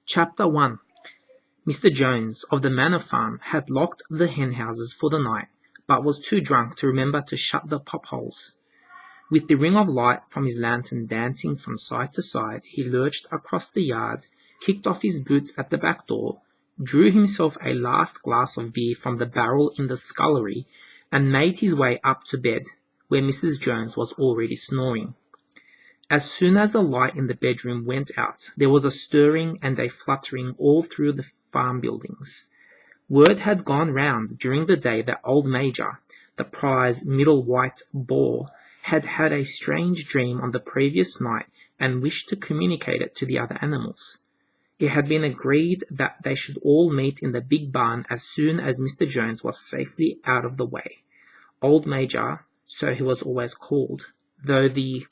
Chapter 1. Mr. Jones of the Manor Farm had locked the henhouses for the night, but was too drunk to remember to shut the pop-holes. With the ring of light from his lantern dancing from side to side, he lurched across the yard, kicked off his boots at the back door, drew himself a last glass of beer from the barrel in the scullery, and made his way up to bed, where Mrs. Jones was already snoring. As soon as the light in the bedroom went out, there was a stirring and a fluttering all through the farm buildings. Word had gone round during the day that old Major, the prize middle white boar, had had a strange dream on the previous night and wished to communicate it to the other animals. It had been agreed that they should all meet in the big barn as soon as Mr. Jones was safely out of the way. Old Major, so he was always called, though the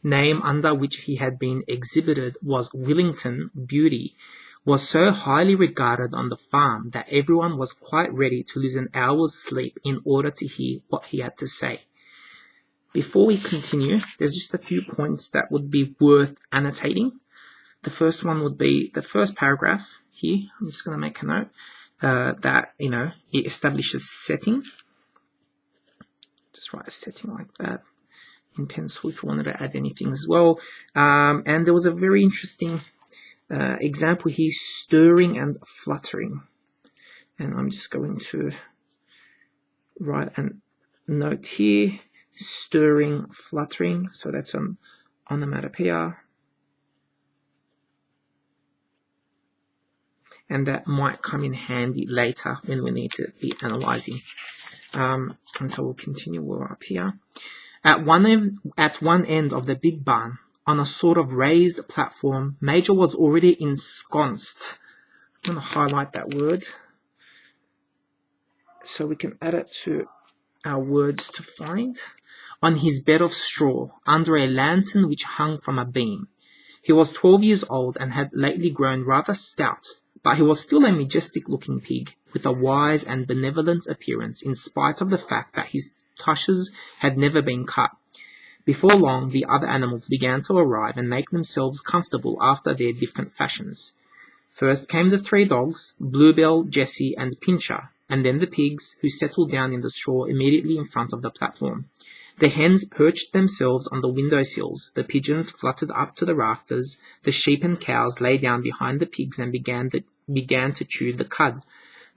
name under which he had been exhibited was Willington Beauty, was so highly regarded on the farm that everyone was quite ready to lose an hour's sleep in order to hear what he had to say. Before we continue, there's just a few points that would be worth annotating. The first one would be the first paragraph here. I'm just going to make a note that, it establishes setting. Just write a setting like that in pencil if you wanted to add anything as well. And there was a very interesting example here, stirring and fluttering. And I'm just going to write a note here, stirring, fluttering. So that's an onomatopoeia. And that might come in handy later when we need to be analyzing. And so we'll continue, we're up here. At one end of the big barn, on a sort of raised platform, Major was already ensconced. I'm going to highlight that word so we can add it to our words to find. On his bed of straw, under a lantern which hung from a beam. He was 12 years old and had lately grown rather stout, but he was still a majestic-looking pig, with a wise and benevolent appearance in spite of the fact that his tushes had never been cut. Before long, the other animals began to arrive and make themselves comfortable after their different fashions. First came the 3 dogs, Bluebell, Jessie, and Pincher, and then the pigs, who settled down in the straw immediately in front of the platform. The hens perched themselves on the window-sills, the pigeons fluttered up to the rafters, the sheep and cows lay down behind the pigs and began to chew the cud.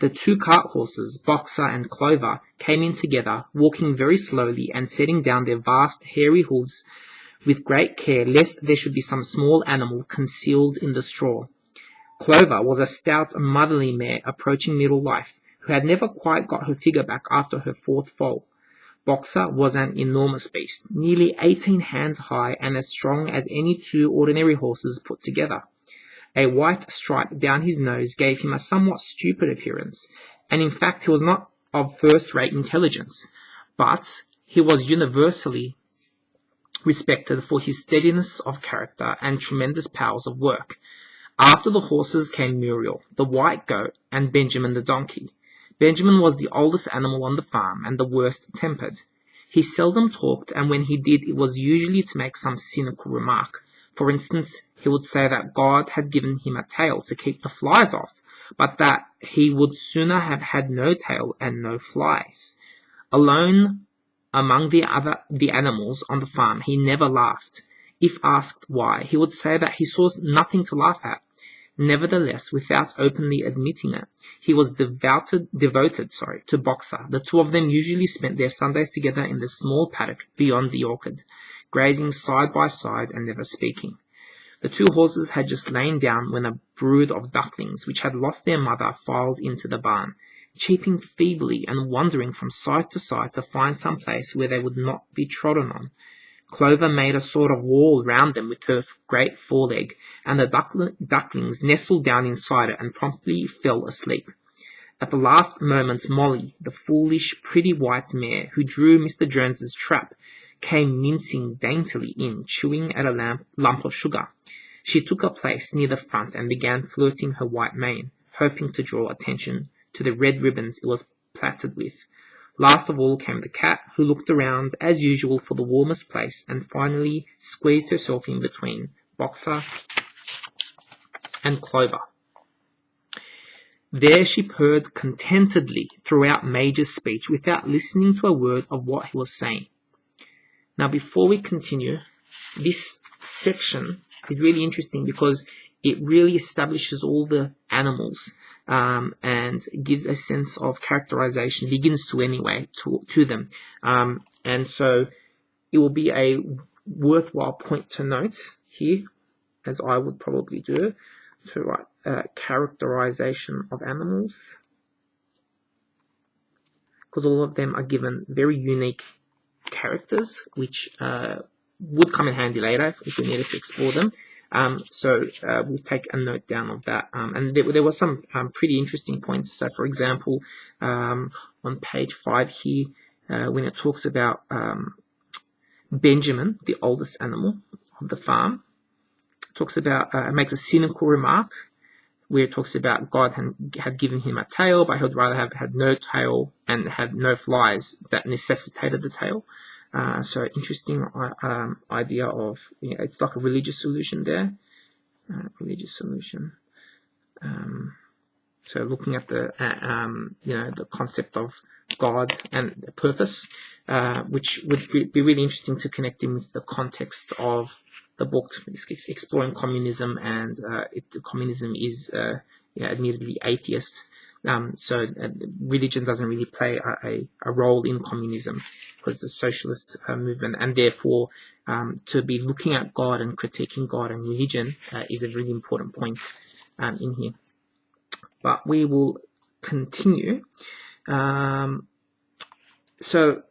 The 2 cart horses, Boxer and Clover, came in together, walking very slowly and setting down their vast hairy hooves with great care lest there should be some small animal concealed in the straw. Clover was a stout, motherly mare approaching middle life, who had never quite got her figure back after her 4th foal. Boxer was an enormous beast, nearly 18 hands high and as strong as any 2 ordinary horses put together. A white stripe down his nose gave him a somewhat stupid appearance, and in fact he was not of first-rate intelligence, but he was universally respected for his steadiness of character and tremendous powers of work. After the horses came Muriel, the white goat, and Benjamin the donkey. Benjamin was the oldest animal on the farm and the worst-tempered. He seldom talked, and when he did, it was usually to make some cynical remark. For instance, he would say that God had given him a tail to keep the flies off, but that he would sooner have had no tail and no flies. Alone among the animals on the farm, he never laughed. If asked why, he would say that he saw nothing to laugh at. Nevertheless, without openly admitting it, he was devoted to Boxer. The 2 of them usually spent their Sundays together in the small paddock beyond the orchard, grazing side by side and never speaking. The 2 horses had just lain down when a brood of ducklings, which had lost their mother, filed into the barn, cheeping feebly and wandering from side to side to find some place where they would not be trodden on. Clover made a sort of wall round them with her great foreleg, and the ducklings nestled down inside it and promptly fell asleep. At the last moment, Molly, the foolish, pretty white mare who drew Mr. Jones's trap, came mincing daintily in, chewing at a lump of sugar. She took a place near the front and began flirting her white mane, hoping to draw attention to the red ribbons it was plaited with. Last of all came the cat, who looked around as usual for the warmest place and finally squeezed herself in between Boxer and clover. There she purred contentedly throughout Major's speech without listening to a word of what he was saying. Now, before we continue, this section is really interesting because it really establishes all the animals and gives a sense of characterization, begins to anyway, to them. And so it will be a worthwhile point to note here, as I would probably do, to write characterization of animals, because all of them are given very unique characters, which would come in handy later if we needed to explore them. So we'll take a note down of that. And there were some pretty interesting points. So, for example, on page 5 here, when it talks about Benjamin, the oldest animal of the farm, it talks about makes a cynical remark where it talks about God had given him a tail, but he would rather have had no tail and had no flies that necessitated the tail. So interesting idea of, it's like a religious solution there. Religious solution. So looking at the the concept of God and purpose, which would be really interesting to connect in with the context of the book, exploring communism, and communism is admittedly atheist. So religion doesn't really play a role in communism because it's a socialist movement, and therefore to be looking at God and critiquing God and religion is a really important point in here. But we will continue. So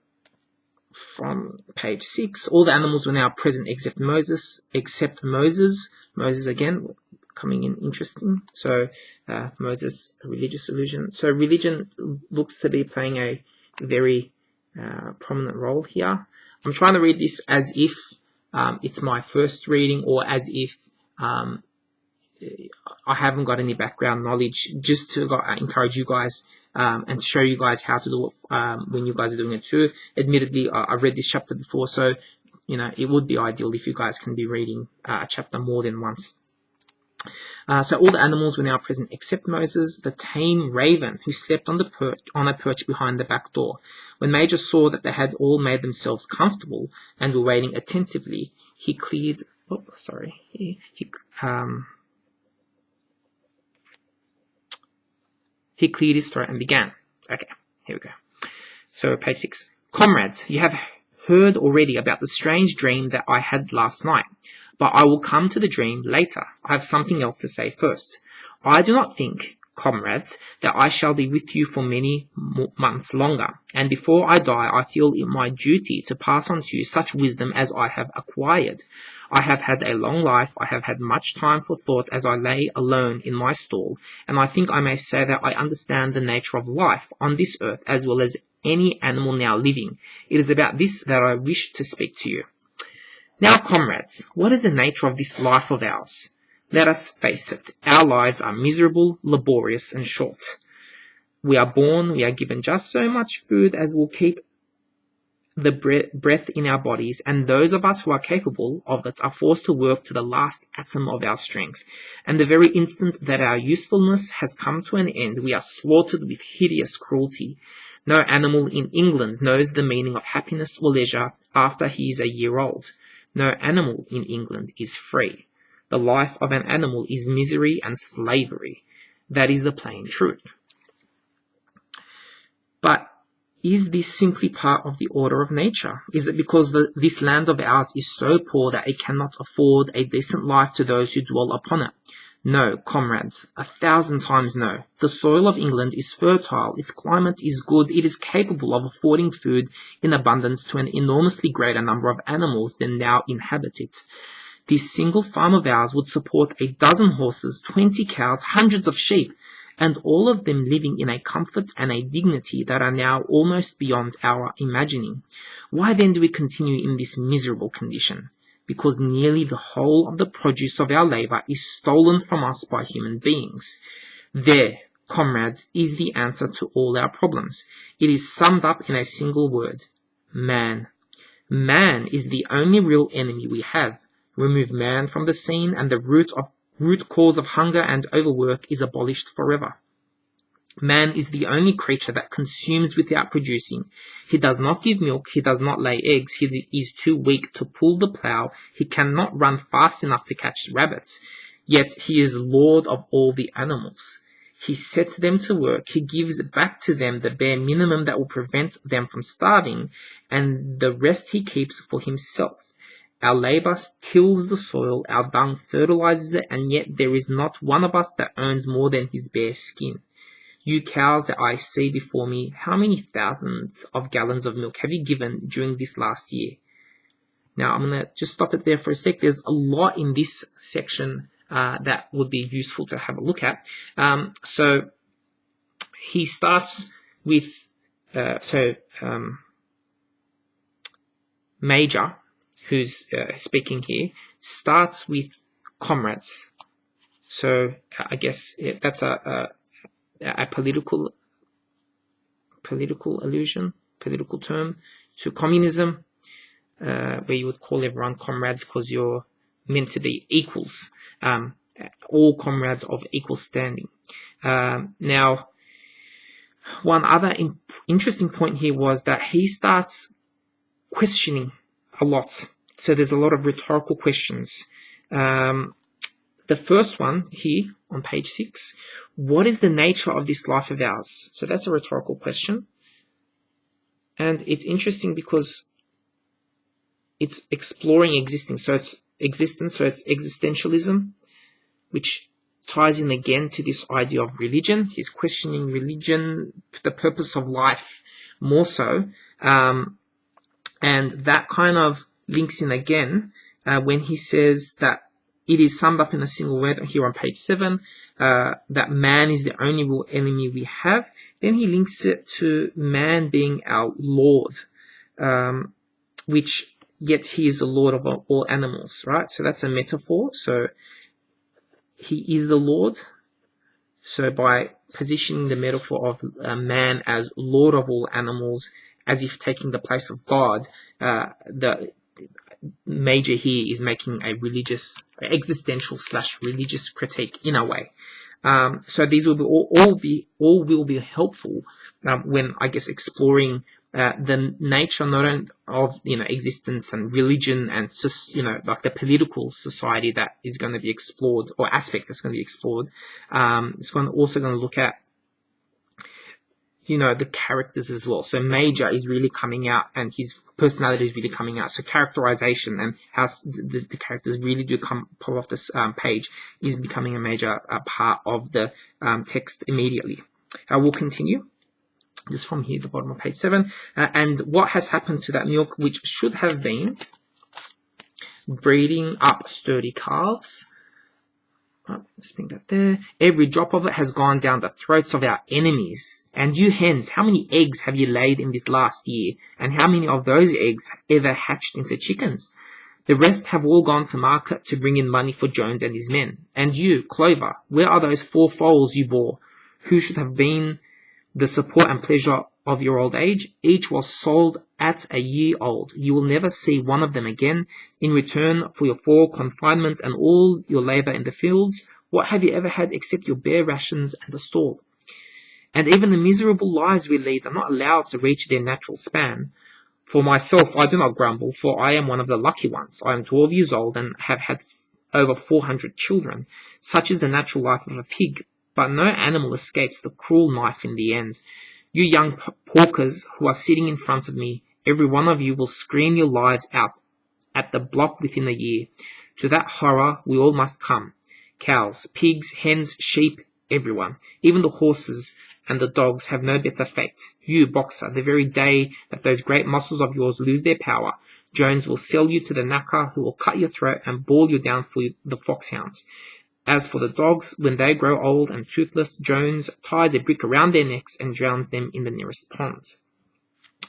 from page 6, all the animals were now present except Moses. Moses again, coming in interesting. So Moses, a religious illusion. So religion looks to be playing a very prominent role here. I'm trying to read this as if it's my first reading, or as if I haven't got any background knowledge, just to encourage you guys and to show you guys how to do it when you guys are doing it too. Admittedly, I've read this chapter before, so it would be ideal if you guys can be reading a chapter more than once. So all the animals were now present except Moses, the tame raven, who slept on a perch behind the back door. When Major saw that they had all made themselves comfortable and were waiting attentively, he cleared. He cleared his throat and began. Okay, here we go. So page 6. Comrades, you have heard already about the strange dream that I had last night, but I will come to the dream later. I have something else to say first. I do not think, comrades, that I shall be with you for many months longer, and before I die I feel it my duty to pass on to you such wisdom as I have acquired. I have had a long life, I have had much time for thought as I lay alone in my stall, and I think I may say that I understand the nature of life on this earth as well as any animal now living. It is about this that I wish to speak to you. Now, comrades, what is the nature of this life of ours? Let us face it, our lives are miserable, laborious, and short. We are born, we are given just so much food as will keep the breath in our bodies, and those of us who are capable of it are forced to work to the last atom of our strength, and the very instant that our usefulness has come to an end, we are slaughtered with hideous cruelty. No animal in England knows the meaning of happiness or leisure after he is a year old. No animal in England is free. The life of an animal is misery and slavery. That is the plain truth. But is this simply part of the order of nature? Is it because this land of ours is so poor that it cannot afford a decent life to those who dwell upon it? No, comrades, 1,000 times no. The soil of England is fertile, its climate is good, it is capable of affording food in abundance to an enormously greater number of animals than now inhabit it. This single farm of ours would support 12 horses, 20 cows, hundreds of sheep, and all of them living in a comfort and a dignity that are now almost beyond our imagining. Why then do we continue in this miserable condition? Because nearly the whole of the produce of our labor is stolen from us by human beings. There, comrades, is the answer to all our problems. It is summed up in a single word: man. Man is the only real enemy we have. Remove man from the scene and the root of root cause of hunger and overwork is abolished forever. Man is the only creature that consumes without producing. He does not give milk, he does not lay eggs, he is too weak to pull the plough, he cannot run fast enough to catch rabbits, yet he is lord of all the animals. He sets them to work, he gives back to them the bare minimum that will prevent them from starving, and the rest he keeps for himself. Our labor tills the soil, our dung fertilizes it, and yet there is not one of us that earns more than his bare skin. You cows that I see before me, how many thousands of gallons of milk have you given during this last year? Now, I'm going to just stop it there for a sec. There's a lot in this section that would be useful to have a look at. So he starts with, Major, who's speaking here, starts with comrades. So I guess that's a political allusion, political term to communism, where you would call everyone comrades because you're meant to be equals, all comrades of equal standing. Now, one other interesting point here was that he starts questioning a lot. So there's a lot of rhetorical questions. The first one here on page 6, what is the nature of this life of ours? So that's a rhetorical question. And it's interesting because it's exploring existence. So it's existence, so it's existentialism, which ties in again to this idea of religion. He's questioning religion, the purpose of life more so. And that kind of links in again when he says that it is summed up in a single word here on page 7, that man is the only real enemy we have. Then he links it to man being our Lord, which yet he is the Lord of all animals, right? So that's a metaphor. So he is the Lord. So by positioning the metaphor of man as Lord of all animals, as if taking the place of God, the Major here is making a existential / religious critique in a way. So these will be all will be helpful when I guess exploring the nature not only of existence and religion and like the political society that is going to be explored, or aspect that's going to be explored. It's also going to look at the characters as well. So Major is really coming out, and his personality is really coming out. So characterization and how the characters really do pull off this page is becoming a major part of the text immediately. We'll continue just from here, the bottom of page 7. And what has happened to that milk, which should have been breeding up sturdy calves? Let's bring that there. Every drop of it has gone down the throats of our enemies. And you hens, how many eggs have you laid in this last year? And how many of those eggs ever hatched into chickens? The rest have all gone to market to bring in money for Jones and his men. And you, Clover, where are those 4 foals you bore, who should have been the support and pleasure of your old age? Each was sold at a year old. You will never see one of them again. In return for your 4 confinements and all your labor in the fields, what have you ever had except your bare rations and the stall? And even the miserable lives we lead are not allowed to reach their natural span. For myself, I do not grumble, for I am one of the lucky ones. I am 12 years old and have had over 400 children. Such is the natural life of a pig, but no animal escapes the cruel knife in the end. You young porkers who are sitting in front of me, every one of you will scream your lives out at the block within a year. To that horror we all must come. Cows, pigs, hens, sheep, everyone. Even the horses and the dogs have no better fate. You, Boxer, the very day that those great muscles of yours lose their power, Jones will sell you to the knacker who will cut your throat and boil you down for the foxhounds. As for the dogs, when they grow old and toothless, Jones ties a brick around their necks and drowns them in the nearest pond.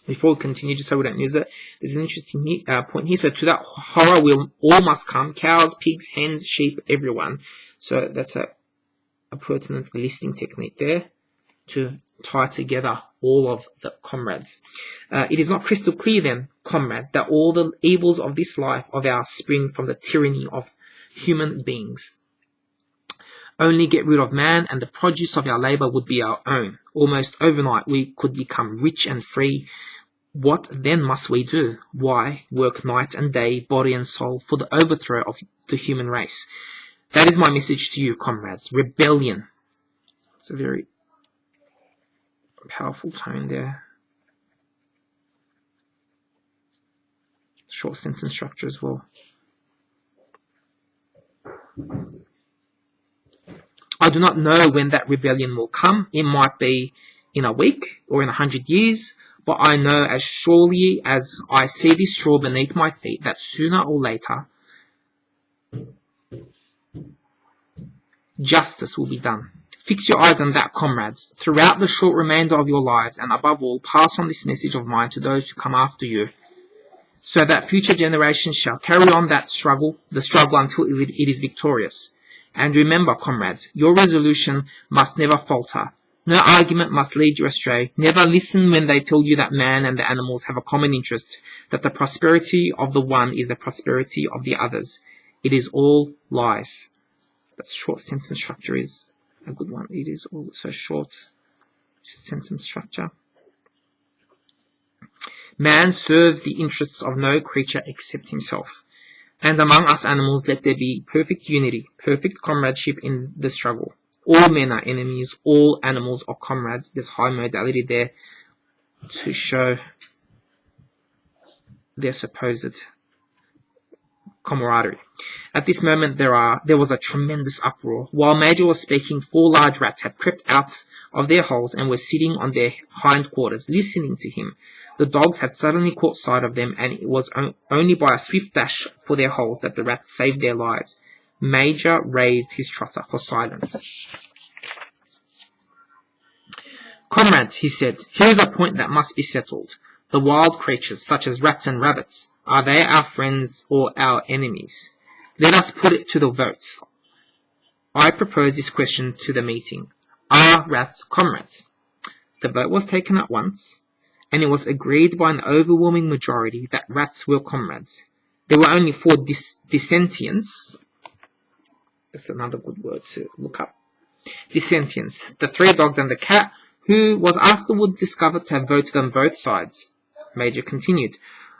Before we continue, just so we don't lose it, there's an interesting point here. So to that horror we all must come. Cows, pigs, hens, sheep, everyone. So that's a pertinent listing technique there to tie together all of the comrades. It is not crystal clear then, comrades, that all the evils of this life of ours spring from the tyranny of human beings. Only get rid of man and the produce of our labor would be our own. Almost overnight we could become rich and free. What then must we do? Why, work night and day, body and soul, for the overthrow of the human race. That is my message to you, comrades. Rebellion. It's a very powerful tone there. Short sentence structure as well. I do not know when that rebellion will come. It might be in a week or in 100 years, but I know as surely as I see this straw beneath my feet that sooner or later justice will be done. Fix your eyes on that, comrades, throughout the short remainder of your lives, and above all, pass on this message of mine to those who come after you, so that future generations shall carry on the struggle until it is victorious. And remember, comrades, your resolution must never falter. No argument must lead you astray. Never listen when they tell you that man and the animals have a common interest, that the prosperity of the one is the prosperity of the others. It is all lies. That short sentence structure is a good one. It is also short sentence structure. Man serves the interests of no creature except himself. And among us animals let there be perfect unity, perfect comradeship in the struggle. All men are enemies, all animals are comrades. There's high modality there to show their supposed camaraderie. At this moment there was a tremendous uproar. While Major was speaking, 4 large rats had crept out of their holes and were sitting on their hindquarters, listening to him. The dogs had suddenly caught sight of them, and it was only by a swift dash for their holes that the rats saved their lives. Major raised his trotter for silence. Comrades, he said, here is a point that must be settled. The wild creatures, such as rats and rabbits, are they our friends or our enemies? Let us put it to the vote. I propose this question to the meeting. Are rats comrades? The vote was taken at once, and it was agreed by an overwhelming majority that rats were comrades. There were only 4 dissentients. That's another good word to look up. Dissentients, the 3 dogs and the cat, who was afterwards discovered to have voted on both sides. Major continued,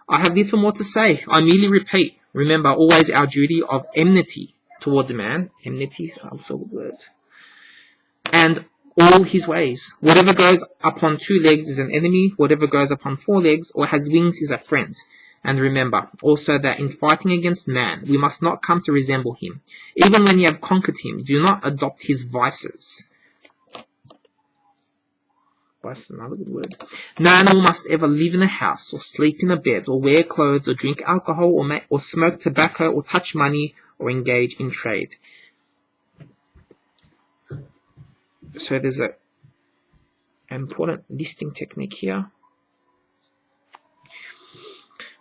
I have little more to say. I merely repeat, remember always our duty of enmity towards man. Enmity, also a good word. And all his ways. Whatever goes upon 2 legs is an enemy. Whatever goes upon 4 legs or has wings is a friend. And remember also that in fighting against man, we must not come to resemble him. Even when you have conquered him, do not adopt his vices. Vice is another good word. No animal must ever live in a house or sleep in a bed or wear clothes or drink alcohol or smoke tobacco or touch money or engage in trade. So there's an important listing technique here.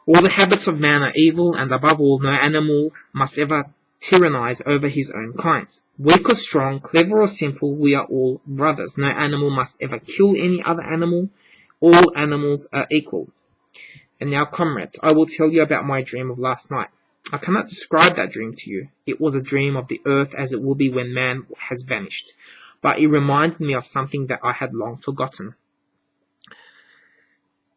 All the habits of man are evil, and above all, no animal must ever tyrannize over his own kind. Weak or strong, clever or simple, we are all brothers. No animal must ever kill any other animal. All animals are equal. And now, comrades, I will tell you about my dream of last night. I cannot describe that dream to you. It was a dream of the earth as it will be when man has vanished. But it reminded me of something that I had long forgotten.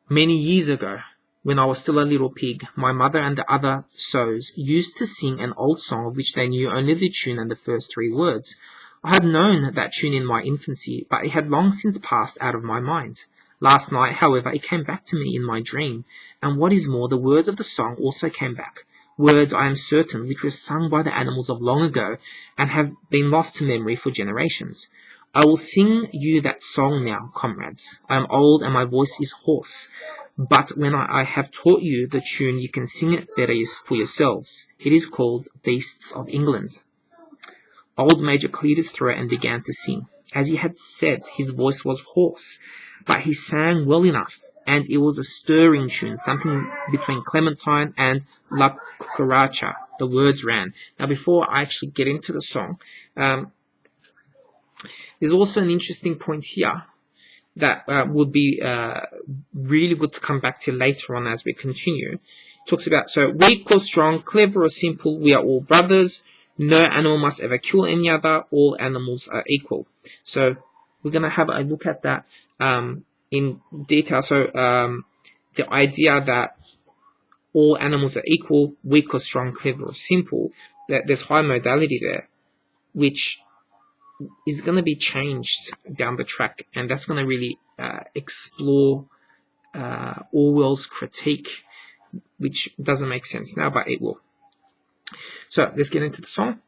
Many years ago, when I was still a little pig, my mother and the other sows used to sing an old song of which they knew only the tune and the first 3 words. I had known that tune in my infancy, but it had long since passed out of my mind. Last night, however, it came back to me in my dream, and what is more, the words of the song also came back. Words, I am certain, which were sung by the animals of long ago and have been lost to memory for generations. I will sing you that song now, comrades. I am old and my voice is hoarse. But when I have taught you the tune, you can sing it better for yourselves. It is called Beasts of England. Old Major cleared his throat and began to sing. As he had said, his voice was hoarse, but he sang well enough, and it was a stirring tune, something between Clementine and La Cucaracha. The words ran. Now, before I actually get into the song, there's also an interesting point here that would be really good to come back to later on as we continue. It talks about, so weak or strong, clever or simple, we are all brothers. No animal must ever kill any other. All animals are equal. So we're going to have a look at that in detail. So the idea that all animals are equal, weak or strong, clever or simple, that there's high modality there, which is going to be changed down the track, and that's going to really explore Orwell's critique, which doesn't make sense now, but it will. So let's get into the song.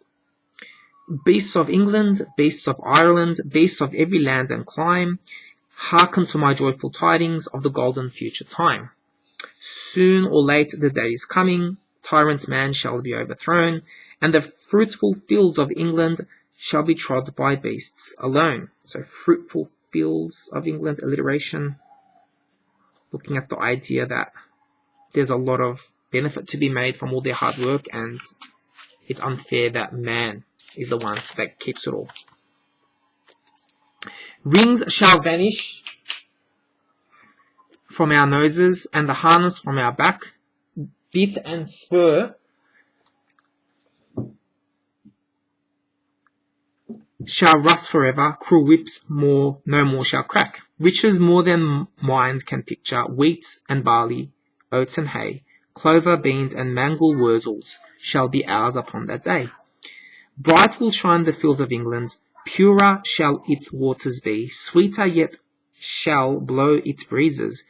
Beasts of England, beasts of Ireland, beasts of every land and clime, hearken to my joyful tidings of the golden future time. Soon or late the day is coming, tyrant man shall be overthrown, and the fruitful fields of England shall be trod by beasts alone. So fruitful fields of England, alliteration, looking at the idea that there's a lot of benefit to be made from all their hard work, and it's unfair that man is the one that keeps it all. Rings shall vanish from our noses, and the harness from our back. Bit and spur shall rust forever, cruel whips no more shall crack. Riches more than mind can picture, wheat and barley, oats and hay, clover, beans, and mangel wurzels shall be ours upon that day. Bright will shine the fields of England, purer shall its waters be, sweeter yet shall blow its breezes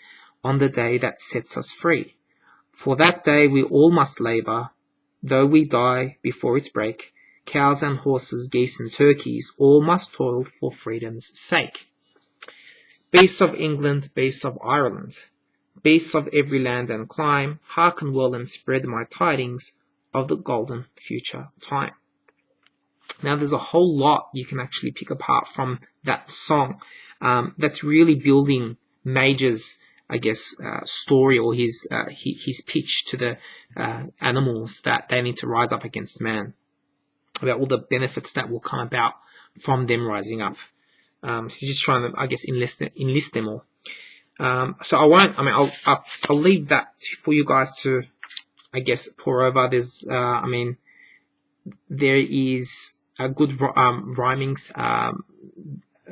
on the day that sets us free. For that day we all must labour, though we die before its break. Cows and horses, geese and turkeys, all must toil for freedom's sake. Beasts of England, beasts of Ireland, beasts of every land and clime, hearken well and spread my tidings of the golden future time. Now there's a whole lot you can actually pick apart from that song that's really building Major's, I guess, story, or his pitch to the animals that they need to rise up against man, about all the benefits that will come about from them rising up. So just trying to, I guess, enlist them all. So I'll leave that for you guys to, I guess, pour over. There's, there is a good rhyming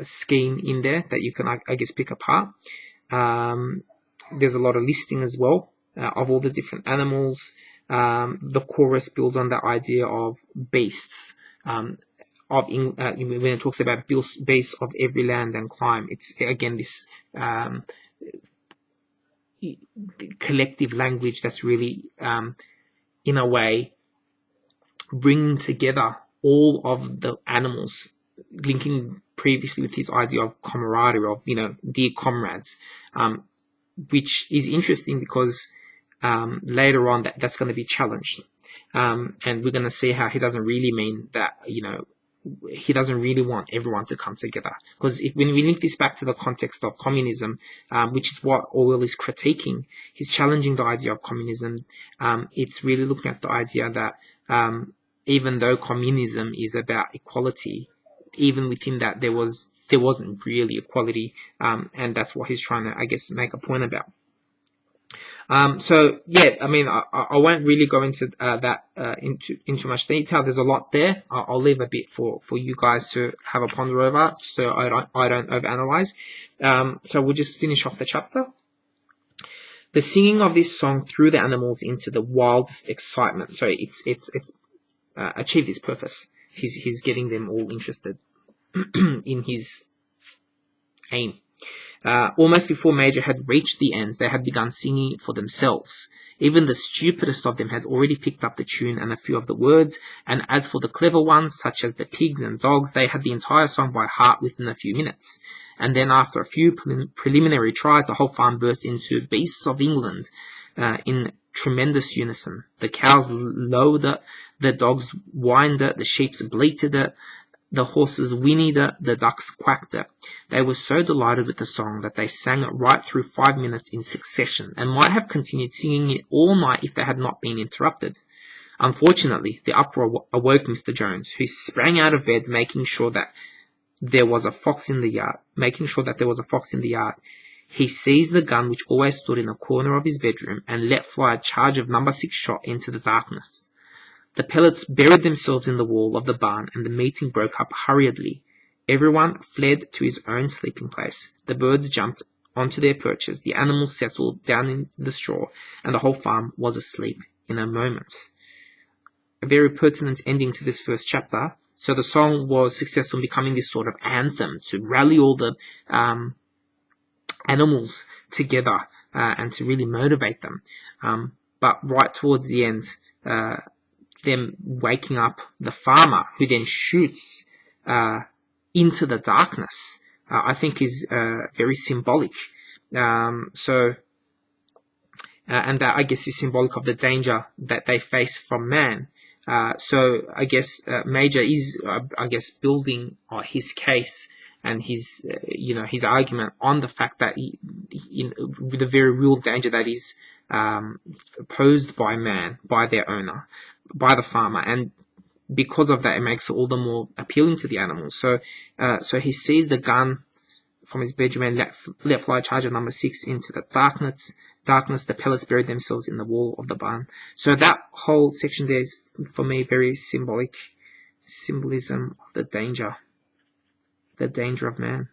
scheme in there that you can, I guess, pick apart. There's a lot of listing as well of all the different animals. The chorus builds on the idea of beasts. When it talks about beasts of every land and clime, it's again this collective language that's really, in a way, bringing together all of the animals, linking previously with his idea of camaraderie, of, dear comrades, which is interesting because later on that's going to be challenged. And we're going to see how he doesn't really mean that, he doesn't really want everyone to come together. Because when we link this back to the context of communism, which is what Orwell is critiquing, he's challenging the idea of communism. It's really looking at the idea that even though communism is about equality, even within that there wasn't really equality, and that's what he's trying to, I guess, make a point about. So yeah, I won't really go into that into much detail. There's a lot there. I'll leave a bit for you guys to have a ponder over, so I don't overanalyze. So we'll just finish off the chapter. The singing of this song threw the animals into the wildest excitement. So it's achieved his purpose. He's getting them all interested in his aim. Almost before Major had reached the end, they had begun singing it for themselves. Even the stupidest of them had already picked up the tune and a few of the words, and as for the clever ones, such as the pigs and dogs, they had the entire song by heart within a few minutes. And then after a few preliminary tries, the whole farm burst into Beasts of England in tremendous unison. The cows lowed it, the dogs whined it, the sheep bleated it, the horses whinnied it, the ducks quacked it. They were so delighted with the song that they sang it right through 5 minutes in succession, and might have continued singing it all night if they had not been interrupted. Unfortunately, the uproar awoke Mr. Jones, who sprang out of bed, making sure that there was a fox in the yard. He seized the gun which always stood in a corner of his bedroom and let fly a charge of number 6 shot into the darkness. The pellets buried themselves in the wall of the barn, and the meeting broke up hurriedly. Everyone fled to his own sleeping place. The birds jumped onto their perches, the animals settled down in the straw, and the whole farm was asleep in a moment. A very pertinent ending to this first chapter. So the song was successful in becoming this sort of anthem to rally all the animals together and to really motivate them. But right towards the end, them waking up the farmer, who then shoots into the darkness, I think is very symbolic. And that, I guess, is symbolic of the danger that they face from man. So I guess Major is, building his case and his argument on the fact that with the very real danger that is posed by man, by their owner, by the farmer, and because of that, it makes it all the more appealing to the animals. So he seized the gun from his bedroom and let fly charger number 6 into the darkness. The pellets buried themselves in the wall of the barn. So that whole section there is, for me, very symbolism of the danger of man.